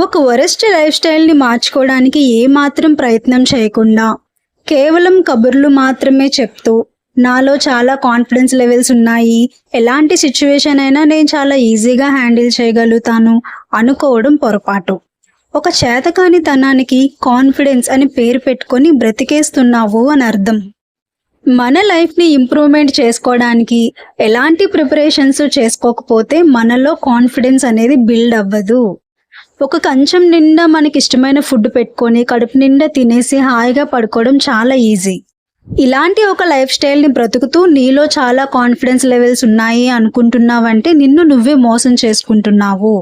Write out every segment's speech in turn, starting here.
ఒక worst life స్టైల్ని మార్చుకోవడానికి ఏమాత్రం ప్రయత్నం చేయకుండా కేవలం కబుర్లు మాత్రమే చెప్తూ నాలో చాలా కాన్ఫిడెన్స్ లెవెల్స్ ఉన్నాయి, ఎలాంటి సిచ్యువేషన్ అయినా నేను చాలా ఈజీగా హ్యాండిల్ చేయగలుగుతాను అనుకోవడం పొరపాటు. ఒక చేతకాని తనానికి కాన్ఫిడెన్స్ అని పేరు పెట్టుకొని బ్రతికేస్తున్నావు అని అర్థం. మన లైఫ్ని ఇంప్రూవ్మెంట్ చేసుకోవడానికి ఎలాంటి ప్రిపరేషన్స్ చేసుకోకపోతే మనలో కాన్ఫిడెన్స్ అనేది బిల్డ్ అవ్వదు. ఒక కంచం నిండా మనకి ఇష్టమైన ఫుడ్ పెట్టుకొని కడుపు నిండా తినేసి హాయిగా పడుకోవడం చాలా ఈజీ. ఇలాంటి ఒక లైఫ్ స్టైల్ని బ్రతుకుతూ నీలో చాలా కాన్ఫిడెన్స్ లెవెల్స్ ఉన్నాయి అనుకుంటున్నావంటే నిన్ను నువ్వే మోసం చేసుకుంటున్నావు.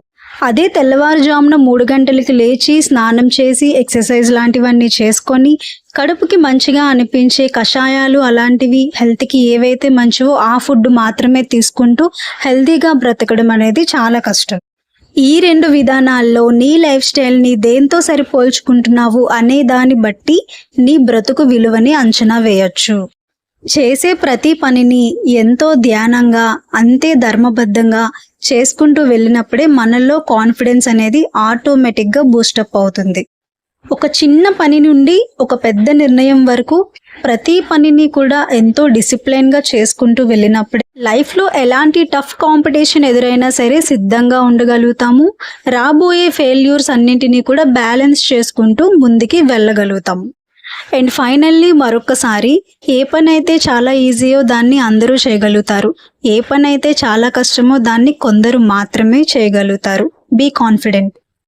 అదే తెల్లవారుజామున 3 గంటలకి లేచి స్నానం చేసి ఎక్సర్సైజ్ లాంటివన్నీ చేసుకొని కడుపుకి మంచిగా అనిపించే కషాయాలు అలాంటివి హెల్త్కి ఏవైతే మంచివో ఆ ఫుడ్ మాత్రమే తీసుకుంటూ హెల్తీగా బ్రతకడం అనేది చాలా కష్టం. ఈ 2 విధానాల్లో నీ లైఫ్ స్టైల్ని దేంతో సరిపోల్చుకుంటున్నావు అనే దాన్ని బట్టి నీ బ్రతుకు విలువని అంచనా వేయొచ్చు. చేసే ప్రతి పనిని ఎంతో ధ్యానంగా అంతే ధర్మబద్ధంగా చేసుకుంటూ వెళ్ళినప్పుడే మనలో కాన్ఫిడెన్స్ అనేది ఆటోమేటిక్గా బూస్టప్ అవుతుంది. ఒక చిన్న పని నుండి ఒక పెద్ద నిర్ణయం వరకు ప్రతి పనిని కూడా ఎంతో డిసిప్లైన్గా చేసుకుంటూ వెళ్ళినప్పుడే లైఫ్లో ఎలాంటి టఫ్ కాంపిటీషన్ ఎదురైనా సరే సిద్ధంగా ఉండగలుగుతాము. రాబోయే ఫెయిల్యూర్స్ అన్నింటినీ కూడా బ్యాలెన్స్ చేసుకుంటూ ముందుకి వెళ్ళగలుగుతాము. అండ్ ఫైనల్లీ మరొకసారి ఏ పని అయితే చాలా ఈజీయో దాన్ని అందరూ చేయగలుగుతారు, ఏ పని అయితే చాలా కష్టమో దాన్ని కొందరు మాత్రమే చేయగలుగుతారు. Be confident.